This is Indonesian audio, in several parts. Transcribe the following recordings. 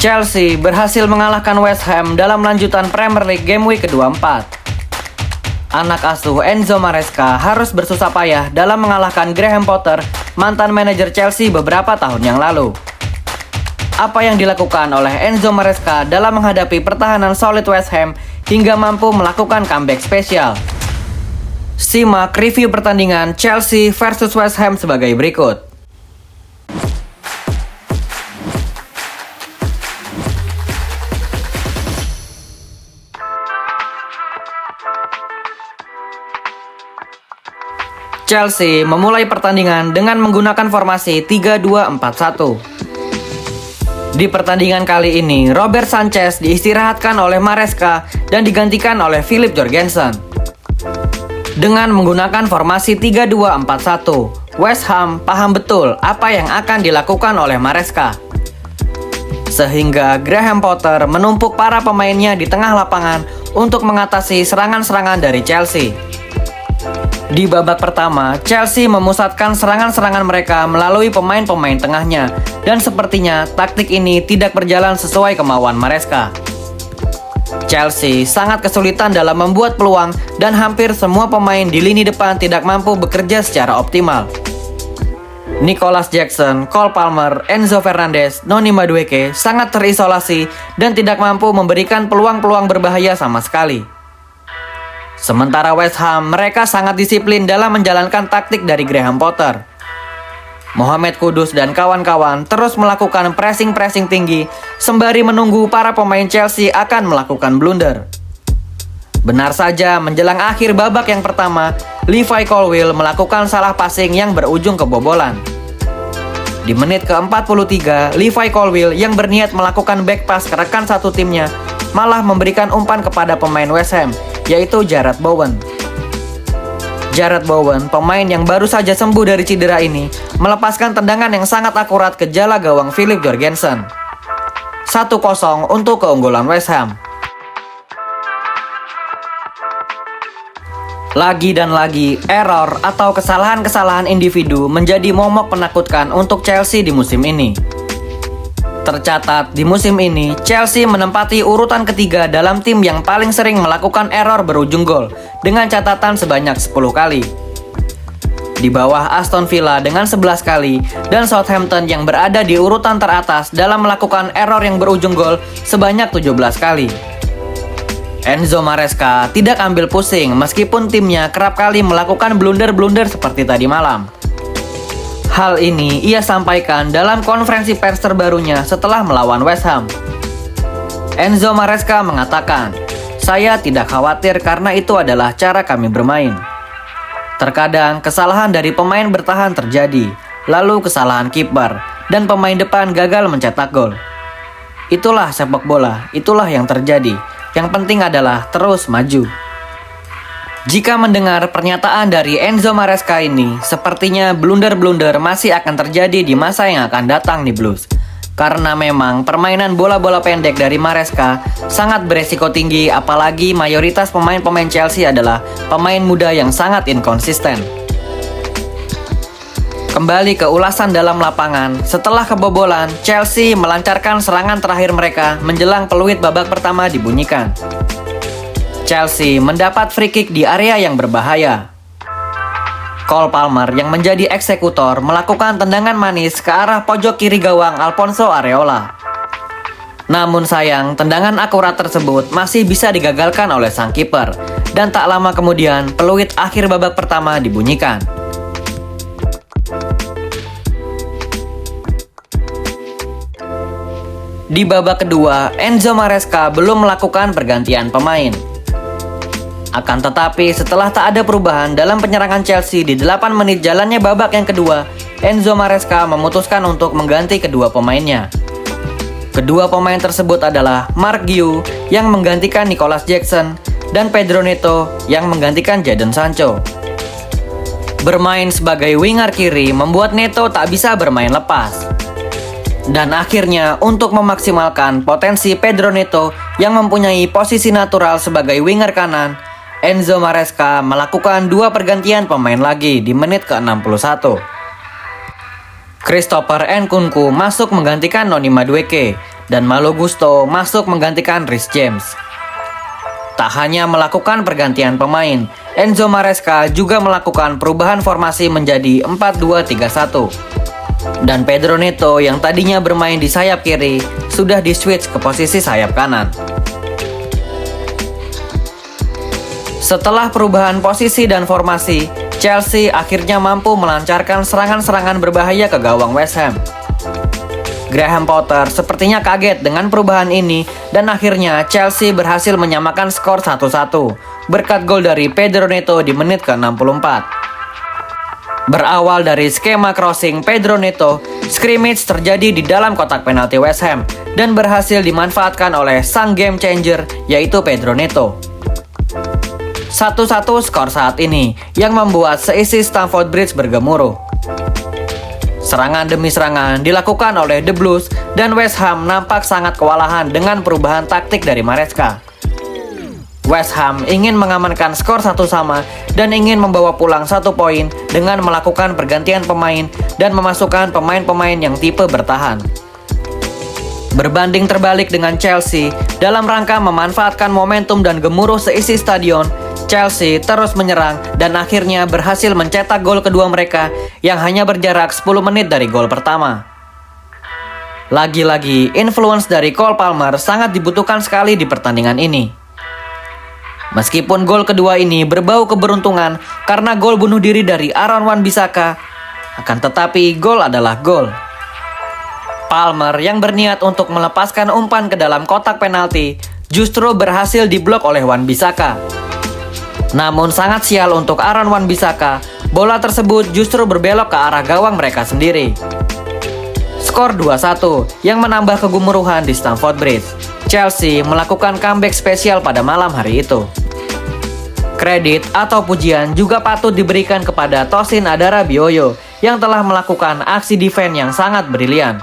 Chelsea berhasil mengalahkan West Ham dalam lanjutan Premier League Game Week ke-24. Anak asuh Enzo Maresca harus bersusah payah dalam mengalahkan Graham Potter, mantan manajer Chelsea beberapa tahun yang lalu. Apa yang dilakukan oleh Enzo Maresca dalam menghadapi pertahanan solid West Ham hingga mampu melakukan comeback spesial? Simak review pertandingan Chelsea versus West Ham sebagai berikut. Chelsea memulai pertandingan dengan menggunakan formasi 3-2-4-1. Di pertandingan kali ini, Robert Sanchez diistirahatkan oleh Maresca dan digantikan oleh Philip Jorgensen. Dengan menggunakan formasi 3-2-4-1, West Ham paham betul apa yang akan dilakukan oleh Maresca. Sehingga Graham Potter menumpuk para pemainnya di tengah lapangan untuk mengatasi serangan-serangan dari Chelsea. Di babak pertama, Chelsea memusatkan serangan-serangan mereka melalui pemain-pemain tengahnya, dan sepertinya taktik ini tidak berjalan sesuai kemauan Maresca. Chelsea sangat kesulitan dalam membuat peluang dan hampir semua pemain di lini depan tidak mampu bekerja secara optimal. Nicholas Jackson, Cole Palmer, Enzo Fernandez, Noni Madueke sangat terisolasi dan tidak mampu memberikan peluang-peluang berbahaya sama sekali. Sementara West Ham, mereka sangat disiplin dalam menjalankan taktik dari Graham Potter. Mohamed Kudus dan kawan-kawan terus melakukan pressing tinggi sembari menunggu para pemain Chelsea akan melakukan blunder. Benar saja, menjelang akhir babak yang pertama, Levi Colwill melakukan salah passing yang berujung kebobolan. Di menit ke-43, Levi Colwill yang berniat melakukan back pass ke rekan satu timnya malah memberikan umpan kepada pemain West Ham, yaitu Jarrod Bowen. Jarrod Bowen, pemain yang baru saja sembuh dari cedera ini, melepaskan tendangan yang sangat akurat ke jala gawang Philip Jorgensen. 1-0 untuk keunggulan West Ham. Lagi dan lagi, error atau kesalahan-kesalahan individu menjadi momok penakutkan untuk Chelsea di musim ini. Tercatat, di musim ini, Chelsea menempati urutan ketiga dalam tim yang paling sering melakukan error berujung gol, dengan catatan sebanyak 10 kali. Di bawah Aston Villa dengan 11 kali, dan Southampton yang berada di urutan teratas dalam melakukan error yang berujung gol sebanyak 17 kali. Enzo Maresca tidak ambil pusing meskipun timnya kerap kali melakukan blunder-blunder seperti tadi malam. Hal ini ia sampaikan dalam konferensi pers terbarunya setelah melawan West Ham. Enzo Maresca mengatakan, "Saya tidak khawatir karena itu adalah cara kami bermain. Terkadang kesalahan dari pemain bertahan terjadi, lalu kesalahan kiper, dan pemain depan gagal mencetak gol. Itulah sepak bola, itulah yang terjadi. Yang penting adalah terus maju." Jika mendengar pernyataan dari Enzo Maresca ini, sepertinya blunder-blunder masih akan terjadi di masa yang akan datang nih Blues. Karena memang permainan bola-bola pendek dari Maresca sangat beresiko tinggi, apalagi mayoritas pemain-pemain Chelsea adalah pemain muda yang sangat inkonsisten. Kembali ke ulasan dalam lapangan, setelah kebobolan, Chelsea melancarkan serangan terakhir mereka menjelang peluit babak pertama dibunyikan. Chelsea mendapat free kick di area yang berbahaya. Cole Palmer yang menjadi eksekutor melakukan tendangan manis ke arah pojok kiri gawang Alfonso Areola. Namun sayang, tendangan akurat tersebut masih bisa digagalkan oleh sang kiper, dan tak lama kemudian peluit akhir babak pertama dibunyikan. Di babak kedua, Enzo Maresca belum melakukan pergantian pemain. Akan tetapi, setelah tak ada perubahan dalam penyerangan Chelsea di 8 menit jalannya babak yang kedua, Enzo Maresca memutuskan untuk mengganti kedua pemainnya. Kedua pemain tersebut adalah Mark Guiu yang menggantikan Nicholas Jackson dan Pedro Neto yang menggantikan Jadon Sancho. Bermain sebagai winger kiri membuat Neto tak bisa bermain lepas. Dan akhirnya, untuk memaksimalkan potensi Pedro Neto yang mempunyai posisi natural sebagai winger kanan, Enzo Maresca melakukan 2 pergantian pemain lagi di menit ke-61. Christopher Nkunku masuk menggantikan Noni Madueke, dan Malo Gusto masuk menggantikan Reece James. Tak hanya melakukan pergantian pemain, Enzo Maresca juga melakukan perubahan formasi menjadi 4-2-3-1. Dan Pedro Neto yang tadinya bermain di sayap kiri sudah di-switch ke posisi sayap kanan. Setelah perubahan posisi dan formasi, Chelsea akhirnya mampu melancarkan serangan-serangan berbahaya ke gawang West Ham. Graham Potter sepertinya kaget dengan perubahan ini dan akhirnya Chelsea berhasil menyamakan skor 1-1 berkat gol dari Pedro Neto di menit ke-64. Berawal dari skema crossing Pedro Neto, scrimmage terjadi di dalam kotak penalti West Ham dan berhasil dimanfaatkan oleh sang game changer yaitu Pedro Neto. 1-1 skor saat ini yang membuat seisi Stamford Bridge bergemuruh. Serangan demi serangan dilakukan oleh The Blues dan West Ham nampak sangat kewalahan dengan perubahan taktik dari Maresca. West Ham ingin mengamankan skor 1 sama dan ingin membawa pulang 1 poin dengan melakukan pergantian pemain dan memasukkan pemain-pemain yang tipe bertahan. Berbanding terbalik dengan Chelsea, dalam rangka memanfaatkan momentum dan gemuruh seisi stadion, Chelsea terus menyerang dan akhirnya berhasil mencetak gol kedua mereka yang hanya berjarak 10 menit dari gol pertama. Lagi-lagi, influence dari Cole Palmer sangat dibutuhkan sekali di pertandingan ini. Meskipun gol kedua ini berbau keberuntungan karena gol bunuh diri dari Aaron Wan-Bissaka, akan tetapi gol adalah gol. Palmer yang berniat untuk melepaskan umpan ke dalam kotak penalti justru berhasil diblok oleh Wan-Bissaka. Namun sangat sial untuk Aaron Wan-Bissaka, bola tersebut justru berbelok ke arah gawang mereka sendiri. Skor 2-1 yang menambah kegemuruhan di Stamford Bridge. Chelsea melakukan comeback spesial pada malam hari itu. Kredit atau pujian juga patut diberikan kepada Tosin Adarabioyo yang telah melakukan aksi defense yang sangat brilian.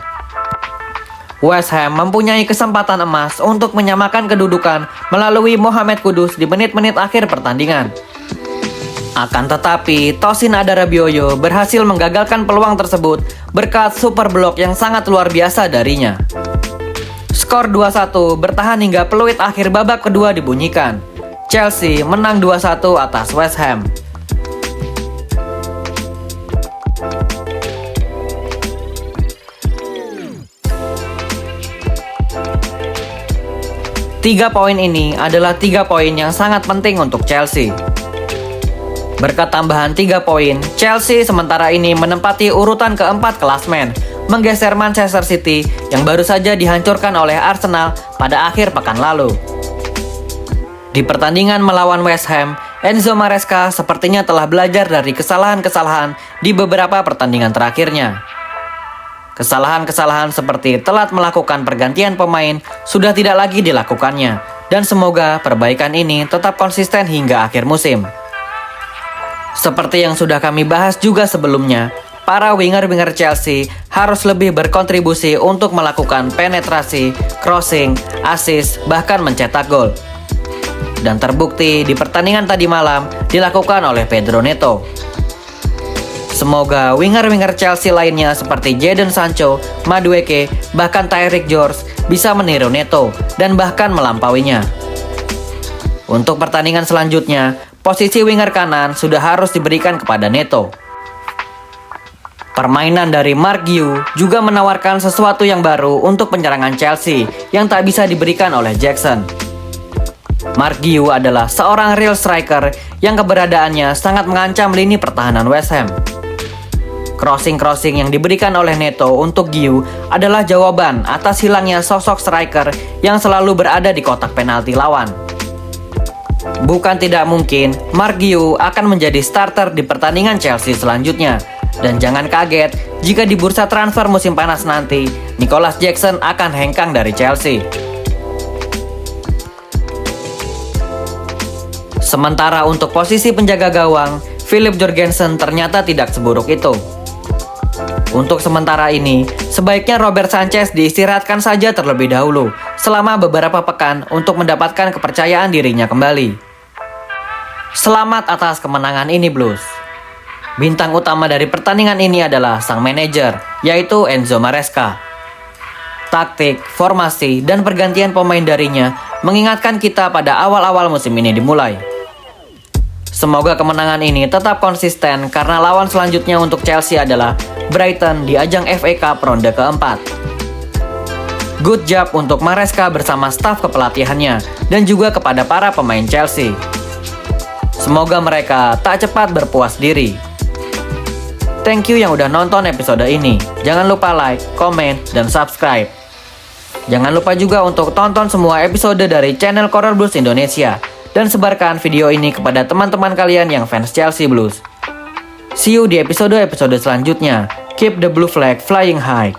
West Ham mempunyai kesempatan emas untuk menyamakan kedudukan melalui Mohamed Kudus di menit-menit akhir pertandingan. Akan tetapi, Tosin Adarabioyo berhasil menggagalkan peluang tersebut berkat super block yang sangat luar biasa darinya. Skor 2-1 bertahan hingga peluit akhir babak kedua dibunyikan. Chelsea menang 2-1 atas West Ham. Tiga poin ini adalah 3 poin yang sangat penting untuk Chelsea. Berkat tambahan 3 poin, Chelsea sementara ini menempati urutan keempat klasmen, menggeser Manchester City yang baru saja dihancurkan oleh Arsenal pada akhir pekan lalu. Di pertandingan melawan West Ham, Enzo Maresca sepertinya telah belajar dari kesalahan-kesalahan di beberapa pertandingan terakhirnya. Kesalahan-kesalahan seperti telat melakukan pergantian pemain sudah tidak lagi dilakukannya, dan semoga perbaikan ini tetap konsisten hingga akhir musim. Seperti yang sudah kami bahas juga sebelumnya, para winger-winger Chelsea harus lebih berkontribusi untuk melakukan penetrasi, crossing, assist, bahkan mencetak gol. Dan terbukti di pertandingan tadi malam dilakukan oleh Pedro Neto. Semoga winger-winger Chelsea lainnya seperti Jadon Sancho, Madueke, bahkan Tyreek George bisa meniru Neto dan bahkan melampauinya. Untuk pertandingan selanjutnya, posisi winger kanan sudah harus diberikan kepada Neto. Permainan dari Mark Guehi juga menawarkan sesuatu yang baru untuk penyerangan Chelsea yang tak bisa diberikan oleh Jackson. Mark Guehi adalah seorang real striker yang keberadaannya sangat mengancam lini pertahanan West Ham. Crossing-crossing yang diberikan oleh Neto untuk Guehi adalah jawaban atas hilangnya sosok striker yang selalu berada di kotak penalti lawan. Bukan tidak mungkin Mark Guehi akan menjadi starter di pertandingan Chelsea selanjutnya. Dan jangan kaget jika di bursa transfer musim panas nanti, Nicholas Jackson akan hengkang dari Chelsea. Sementara untuk posisi penjaga gawang, Philip Jorgensen ternyata tidak seburuk itu. Untuk sementara ini, sebaiknya Robert Sanchez diistirahatkan saja terlebih dahulu selama beberapa pekan untuk mendapatkan kepercayaan dirinya kembali. Selamat atas kemenangan ini, Blues. Bintang utama dari pertandingan ini adalah sang manajer, yaitu Enzo Maresca. taktik, formasi, dan pergantian pemain darinya mengingatkan kita pada awal-awal musim ini dimulai. Semoga kemenangan ini tetap konsisten karena lawan selanjutnya untuk Chelsea adalah Brighton di ajang FA Cup ronde keempat. Good job untuk Maresca bersama staf kepelatihannya dan juga kepada para pemain Chelsea. Semoga mereka tak cepat berpuas diri. Thank you yang udah nonton episode ini. Jangan lupa like, komen, dan subscribe. Jangan lupa juga untuk tonton semua episode dari channel Coral Blues Indonesia dan sebarkan video ini kepada teman-teman kalian yang fans Chelsea Blues. See you di episode-episode selanjutnya. Keep the blue flag flying high.